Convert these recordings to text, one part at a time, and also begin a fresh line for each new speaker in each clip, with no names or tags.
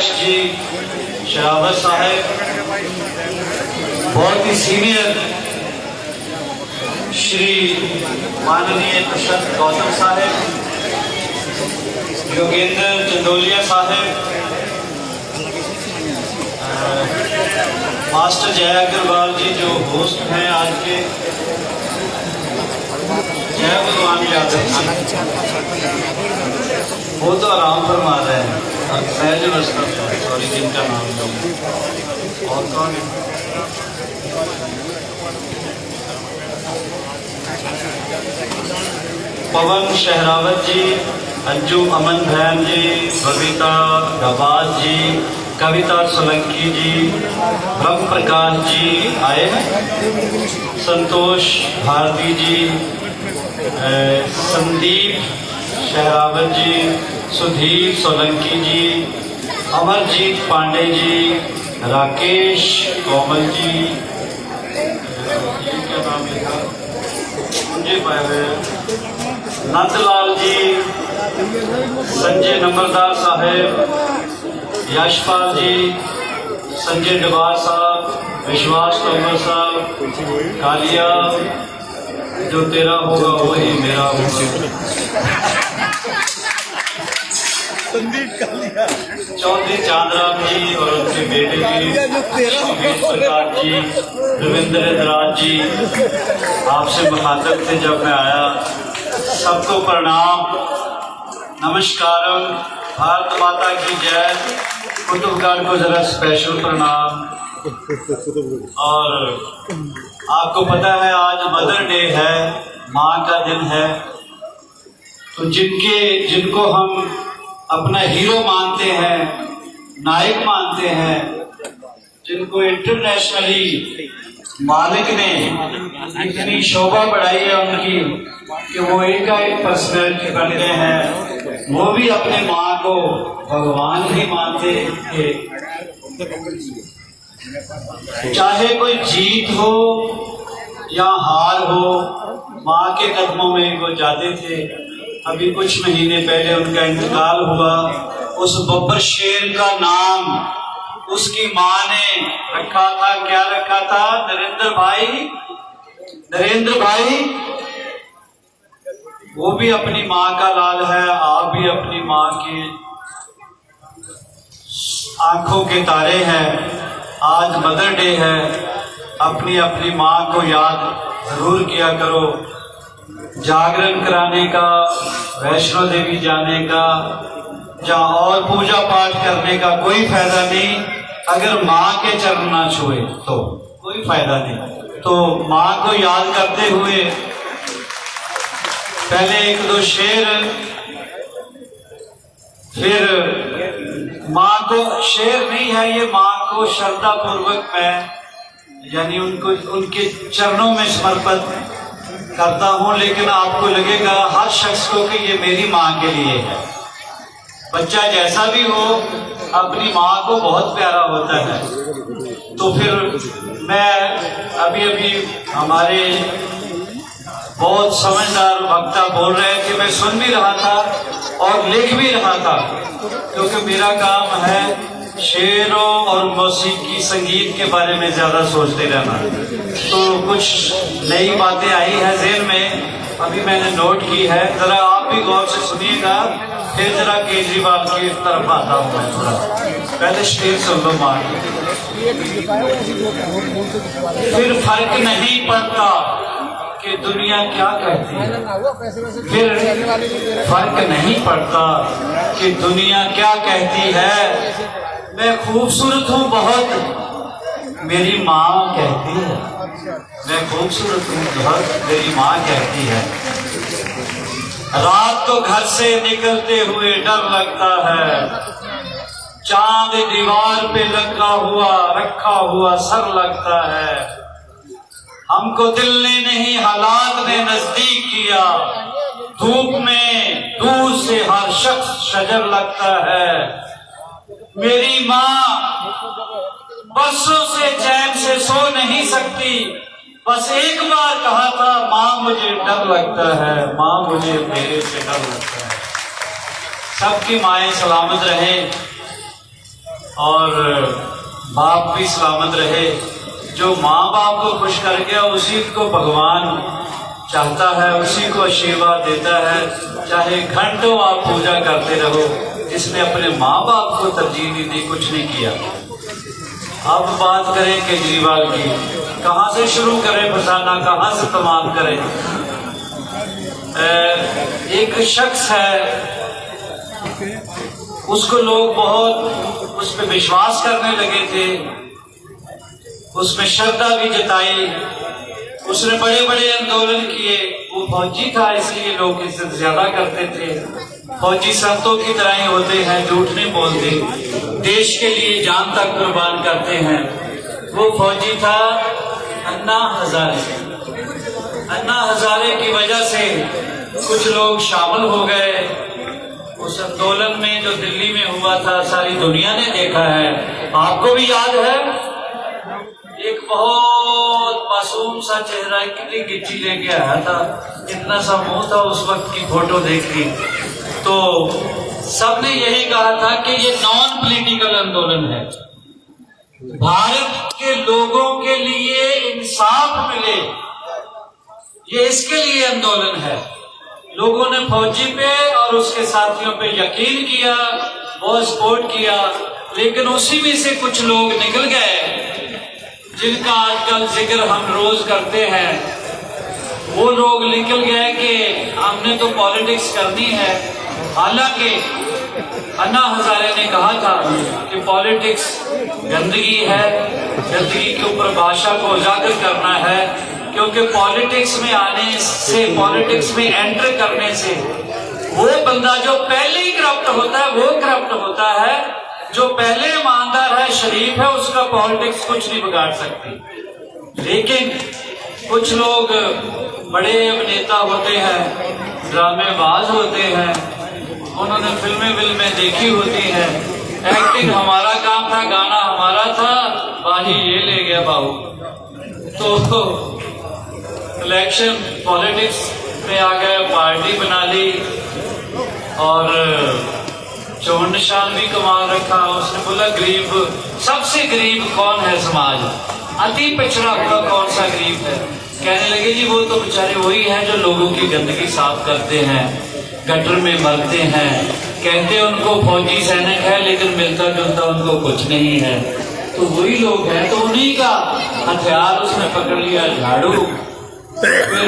जी शरावत साहब, बहुत ही सीनियर श्री माननीय तुषार गौतम साहब, योगेंद्र चंदोलिया साहब, मास्टर जय अग्रवाल जी जो होस्ट हैं आज के, जय भगवान यादव जी, वो तो आराम फरमा रहे हैं। और मैं जो सॉरी जिनका नाम लूँ, और कौन है? पवन शहरावत जी, अंजू अमन बहन जी, बबीता गवास जी, कविता सोलंकी जी, ब्रह्म प्रकाश जी आए हैं, संतोष भारती जी, संदीप शहरावत जी, सुधीर सोलंकी जी, अमरजीत पांडे जी, राकेश कोमल जी, ये क्या नाम लिखा मुझे नंदलाल जी, संजय नंबरदार साहब, यशपाल जी, संजय डबार साहब, विश्वास तोमर साहब, कालिया, जो तेरा होगा वही मेरा होगा, चौधरी चांदराम जी और उनके बेटे जी, प्रकाश जी, रविंद्र राज जी, आपसे मुखातब थे जब मैं आया। सबको प्रणाम, नमस्कारम, भारत माता की जय। कुतुबगढ़ को जरा स्पेशल प्रणाम। और आपको पता है आज मदर डे है, माँ का दिन है, तो जिनको हम अपना हीरो मानते हैं, नायक मानते हैं, जिनको इंटरनेशनली मालिक ने इतनी शोभा बढ़ाई है उनकी कि वो एक पर्सनैलिटी बन गए हैं, वो भी अपने माँ को भगवान ही मानते थे। चाहे कोई जीत हो या हार हो, माँ के कदमों में वो जाते थे। अभी कुछ महीने पहले उनका इंतकाल हुआ। उस बब्बर शेर का नाम उसकी माँ ने रखा था, क्या रखा था? नरेंद्र भाई। वो भी अपनी माँ का लाल है, आप भी अपनी माँ की आंखों के तारे हैं। आज मदर डे है, अपनी अपनी माँ को याद जरूर किया करो। जागरण कराने का, वैष्णो देवी जाने का जहाँ और पूजा पाठ करने का कोई फायदा नहीं अगर माँ के चरण ना छुए, तो कोई फायदा नहीं। तो माँ को याद करते हुए पहले एक दो शेर, फिर माँ को शेर नहीं है ये, माँ को श्रद्धा पूर्वक मैं यानी उनके चरणों में समर्पित करता हूँ। लेकिन आपको लगेगा हर शख्स को कि ये मेरी माँ के लिए है। बच्चा जैसा भी हो अपनी माँ को बहुत प्यारा होता है। तो फिर मैं अभी हमारे बहुत समझदार वक्ता बोल रहे थे, मैं सुन भी रहा था और लिख भी रहा था, क्योंकि मेरा काम है शेरों और मौसीकी संगीत के बारे में ज्यादा सोचते रहना। तो कुछ नई बातें आई है ज़हन में, अभी मैंने नोट की है, जरा आप भी गौर से सुनिएगा। फिर जरा केजरीवाल की तरफ आता हूँ मैं थोड़ा, पहले शेर सुन लो माँ। फिर फर्क नहीं पड़ता कि दुनिया क्या कहती है, फिर फर्क नहीं पड़ता कि दुनिया क्या कहती है। मैं खूबसूरत हूँ बहुत, मेरी माँ कहती है। मैं खूबसूरत हूँ बहुत, मेरी माँ कहती है। रात को घर से निकलते हुए डर लगता है, चांद दीवार पे रखा हुआ सर लगता है। हमको दिल ने नहीं हालात ने नजदीक किया, धूप में दूर से हर शख्स शजर लगता है। मेरी माँ बरसों से चैन से सो नहीं सकती, बस एक बार कहा था माँ मुझे डर लगता है, माँ मुझे मेरे से डर लगता है। सबकी माएँ सलामत रहे। और बाप भी सलामत रहे। जो माँ बाप को खुश कर गया उसी को भगवान चाहता है, उसी को आशीर्वाद देता है। चाहे घंटों आप पूजा करते रहो, जिसने अपने माँ बाप को तरजीह नहीं दी, कुछ नहीं किया। अब बात करें केजरीवाल की, कहाँ से शुरू करें फसाना, कहाँ से तमाम करें। एक शख्स है, उसको लोग बहुत उस पर विश्वास करने लगे थे, उसमें श्रद्धा भी जताई, उसने बड़े बड़े आंदोलन किए। वो फौजी था इसलिए लोग इससे ज्यादा करते थे। फौजी संतों की तरह ही होते हैं, झूठ नहीं बोलते, देश के लिए जान तक कुर्बान करते हैं। वो फौजी था अन्ना हजारे। अन्ना हजारे की वजह से कुछ लोग शामिल हो गए उस आंदोलन में जो दिल्ली में हुआ था। सारी दुनिया ने देखा है, आपको भी याद है। एक बहुत मासूम सा चेहरा, कितनी गिच्ची लेके आया था, इतना सा मुंह था, उस वक्त की फोटो देखी तो सबने यही कहा था कि ये नॉन पॉलिटिकल आंदोलन है, भारत के लोगों के लिए इंसाफ मिले, ये इसके लिए आंदोलन है। लोगों ने फौजी पे और उसके साथियों पे यकीन किया, बहुत सपोर्ट किया, लेकिन उसी में से कुछ लोग निकल गए जिनका आजकल जिक्र हम रोज करते हैं। वो लोग निकल गए कि हमने तो पॉलिटिक्स करनी है। हालांकि अन्ना हजारे ने कहा था कि पॉलिटिक्स गंदगी है, गंदगी के ऊपर भाषा को उजागर करना है, क्योंकि पॉलिटिक्स में आने से, पॉलिटिक्स में एंटर करने से वो बंदा जो पहले ही करप्ट होता है वो करप्ट होता है, जो पहले ईमानदार है, शरीफ है, उसका पॉलिटिक्स कुछ नहीं बिगाड़ सकती। लेकिन कुछ लोग बड़े अभिनेता होते हैं, ड्रामेबाज होते हैं, उन्होंने फिल्में देखी होती है, एक्टिंग हमारा काम था, गाना हमारा था, बाही ये ले गया बाबू। तो इलेक्शन पॉलिटिक्स में आ गए, पार्टी बना ली और चौन निशान भी कमाल रखा। उसने बोला गरीब, सबसे गरीब कौन है समाज, अति पिछड़ा हुआ कौन सा गरीब है। कहने लगे जी वो तो बेचारे वही हैं जो लोगों की गंदगी साफ करते हैं, गटर में मरते हैं, कहते उनको फौजी सैनिक है लेकिन मिलता जुलता उनको कुछ नहीं है। तो वही लोग हैं, तो उन्हीं का हथियार उसने पकड़ लिया, झाड़ू, फिर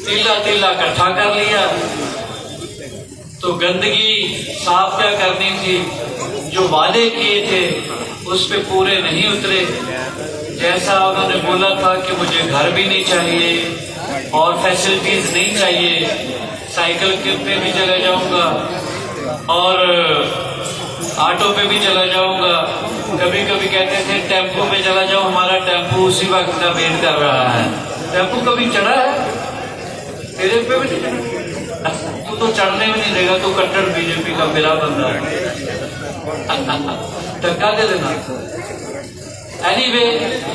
तीला तीला इकट्ठा कर लिया। तो गंदगी साफ क्या करनी थी, जो वादे किए थे उस पे पूरे नहीं उतरे। जैसा उन्होंने बोला था कि मुझे घर भी नहीं चाहिए और फैसिलिटीज नहीं चाहिए, साइकिल पे भी चला जाऊंगा और ऑटो पे भी चला जाऊंगा, कभी कभी कहते थे टेम्पो पे चला जाओ, हमारा टेम्पो उसी वक्त का वेट कर रहा है। टेम्पो कभी चढ़ा है तेरे पे भी नहीं चढ़ा, तू तो चढ़ने में नहीं देगा, तू कट्टर बीजेपी का मेरा बंदा है, धक्का दे देना। एनीवे,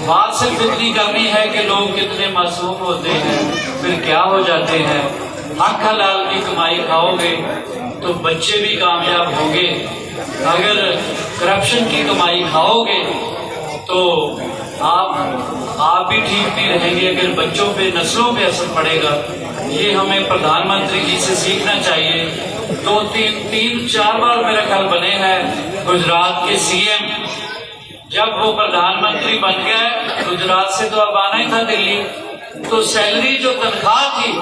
बात सिर्फ इतनी करनी है कि लोग कितने मासूम होते हैं, फिर क्या हो जाते हैं। हक हलाल की कमाई खाओगे तो बच्चे भी कामयाब होंगे, अगर करप्शन की कमाई खाओगे तो आप भी ठीक नहीं रहेंगे, अगर बच्चों पे, नस्लों पे असर पड़ेगा। ये हमें प्रधानमंत्री जी से सीखना चाहिए। 2-3-4 बार मेरा ख्याल बने हैं गुजरात के सीएम, जब वो प्रधानमंत्री बन गए, गुजरात से तो अब आना ही था दिल्ली, तो सैलरी जो तनख्वाह थी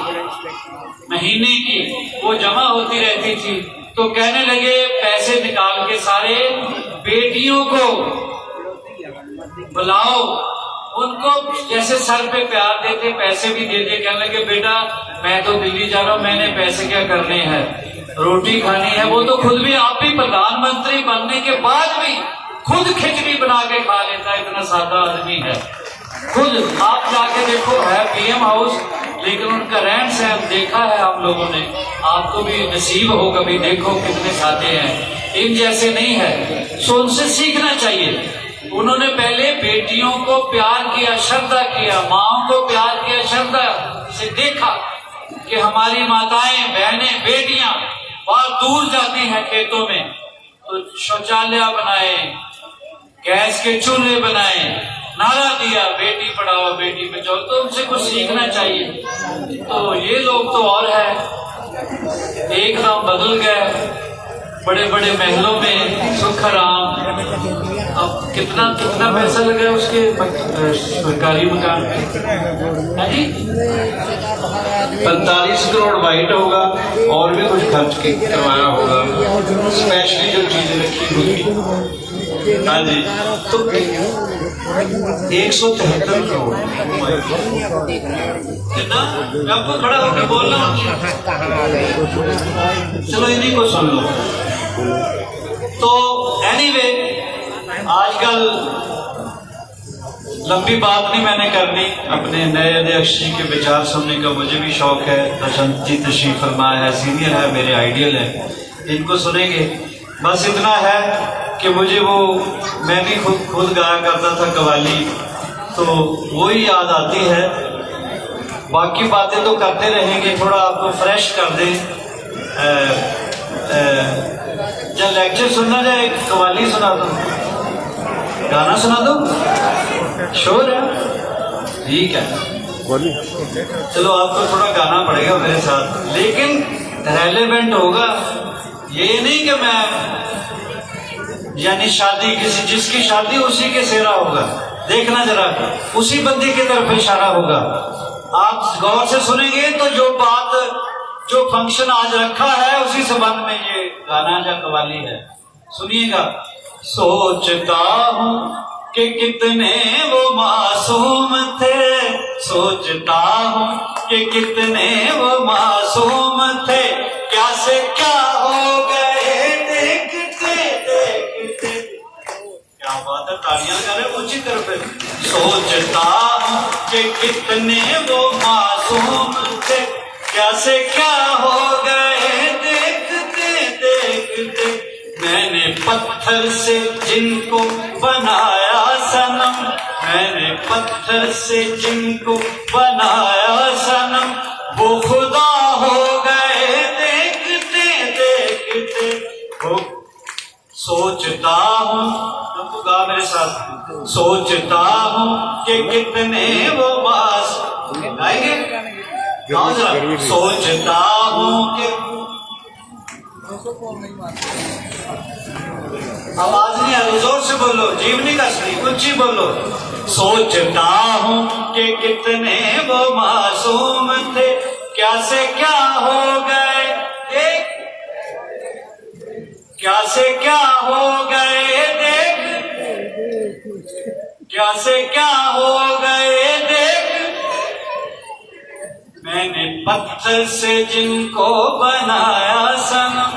महीने की वो जमा होती रहती थी, तो कहने लगे पैसे निकाल के सारे बेटियों को बुलाओ, उनको जैसे सर पे प्यार देते पैसे भी देते। कहने लगे बेटा मैं तो दिल्ली जा रहा हूँ, मैंने पैसे क्या करने हैं, रोटी खानी है। वो तो खुद भी, आप भी प्रधानमंत्री बनने के बाद भी खुद खिचड़ी बना के खा लेता है, इतना सादा आदमी है खुद। आप जाके देखो, है पीएम हाउस, लेकिन उनका रहन सहन देखा है आप लोगों ने, आपको भी नसीब हो कभी, देखो कितने सादे हैं, इन जैसे नहीं है। सो उनसे सीखना चाहिए। उन्होंने पहले बेटियों को प्यार किया, श्रद्धा किया, माओ को प्यार किया, श्रद्धा से देखा कि हमारी माताएं, बहनें, बेटियां बहुत दूर जाती हैं खेतों में तो शौचालय बनाए, गैस के चूल्हे बनाए, नारा दिया बेटी पढ़ाओ बेटी बचाओ। तो उनसे कुछ सीखना चाहिए। तो ये लोग तो और है, एकदम बदल गए, बड़े बड़े महलों में सुख आराम। अब कितना कितना पैसा लगा उसके सरकारी मकान है जी, 45 करोड़ वाइट होगा और भी कुछ खर्च करवाया होगा, स्पेशली जो चीजें रखी होगी। हाँ जी, तो 173 करोड़ कितना? मैं आपको खड़ा होकर बोल रहा हूँ, चलो इन्हीं को सुन लो। तो एनीवे, आजकल लंबी बात नहीं मैंने करनी, अपने नए अध्यक्ष जी के विचार सुनने का मुझे भी शौक है। दशरथ जी तशरीफ फरमाया है, सीनियर है, मेरे आइडियल है, इनको सुनेंगे। बस इतना है कि मुझे वो, मैं भी खुद गाया करता था कव्वाली, तो वो ही याद आती है। बाकी बातें तो करते रहेंगे, थोड़ा आपको फ्रेश कर दें। जब लेक्चर सुनना जाए, कव्वाली सुना दो, गाना सुना दो, शोर है, ठीक है। चलो आपको थोड़ा गाना पड़ेगा मेरे साथ, लेकिन रेलेवेंट होगा। ये नहीं कि मैं, यानी शादी किसी, जिसकी शादी उसी के सेरा होगा, देखना जरा, उसी बंदे की तरफ इशारा होगा। आप गौर से सुनेंगे तो जो बात, जो फंक्शन आज रखा है, उसी संबंध में ये गाना या कव्वाली है। सुनिएगा। सोचता हूँ कि कितने वो मासूम थे, सोचता हूँ कि कितने वो मासूम थे, क्या से क्या हो गए देखते देखते। क्या बात है, तालियां करें ऊंची तरफ। सोचता हूँ कि कितने वो मासूम थे, क्या से क्या हो गए देखते देखते। मैंने पत्थर से जिनको बनाया सनम, मैंने पत्थर से जिनको बनाया सनम, वो खुदा हो गए देखते देखते। हो सोचता हूँ, तुमको गा मेरे साथ, सोचता हूँ कि कितने वो मास, गाएंगे? गाओ जरा। सोचता हूँ कि, आवाज नहीं आ रही, जोर से बोलो, जीवनी का सही, ऊंची बोलो। सोचता हूँ कि कितने वो मासूम थे, क्या से क्या हो गए, क्या से क्या हो गए देख, क्या से क्या हो गए देख। मैंने पत्थर से जिनको बनाया सनम,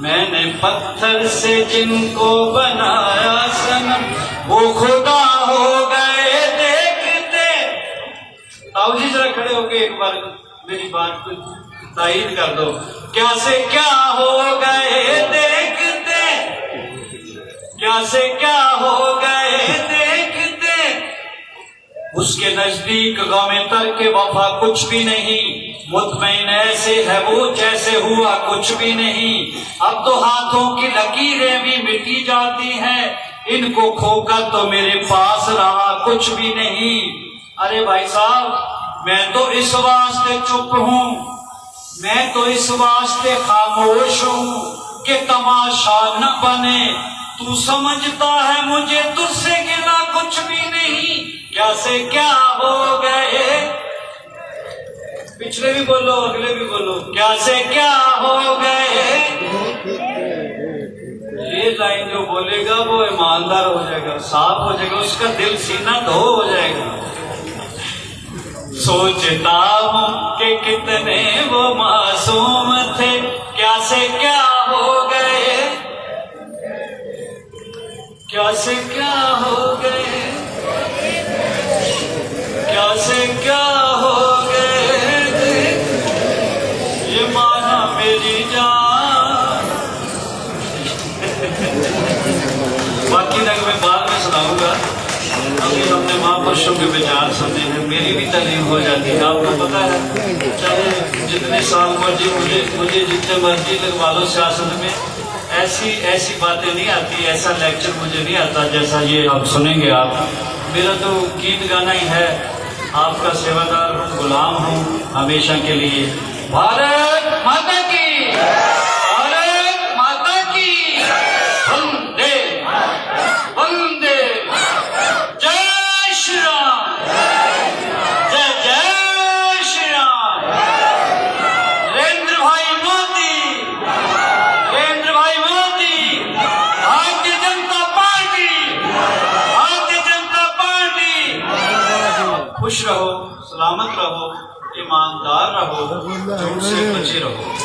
मैंने पत्थर से जिनको बनाया सनम, वो खुदा हो गए देखते। ताऊ जी जरा खड़े होके एक बार मेरी बात को तायीद कर दो। क्या से क्या हो गए देखते, क्या से क्या हो गए देखते। उसके नजदीक गमे तर के वफा कुछ भी नहीं, मुतमईन ऐसे है वो जैसे हुआ कुछ भी नहीं। अब तो हाथों की लकीरें भी मिटी जाती हैं, इनको खोकर तो मेरे पास रहा कुछ भी नहीं। अरे भाई साहब, मैं तो इस वास्ते चुप हूँ, मैं तो इस वास्ते खामोश हूँ कि तमाशा न बने। तू समझता है मुझे तुझसे गिला कुछ भी नहीं, क्या से क्या हो गए। पिछले भी बोलो, अगले भी बोलो, क्या से क्या हो गए। ये लाइन जो बोलेगा वो ईमानदार हो जाएगा, साफ हो जाएगा, उसका दिल सीना धो हो जाएगा। सोचता हूँ कि कितने वो मासूम थे, क्या से क्या हो गए, क्या से क्या हो गए, क्या से क्या हो गए। ये माना मेरी जान। बाकी तक मैं बाद में सुनाऊंगा, अभी हमने महापुरुषों के विचार सुने हैं, मेरी भी तालीम हो जाती है। आपको पता है, चाहे जितने साल मर्जी मुझे जितने मर्जी लगवा लो सियासत में, ऐसी ऐसी बातें नहीं आती, ऐसा लेक्चर मुझे नहीं आता जैसा ये अब सुनेंगे आप। मेरा तो गीत गाना ही है, आपका सेवादार हूँ, गुलाम हूँ हमेशा के लिए। भारत माता की, भारत माता की, वंदे वंदे, जय श्री राम, जय जय श्री राम। नरेंद्र भाई मोदी, नरेंद्र भाई मोदी, भारतीय जनता पार्टी, भारतीय जनता पार्टी। खुश रहो, सलामत रहो, ईमानदार रहो, झूठ से बचे रहो।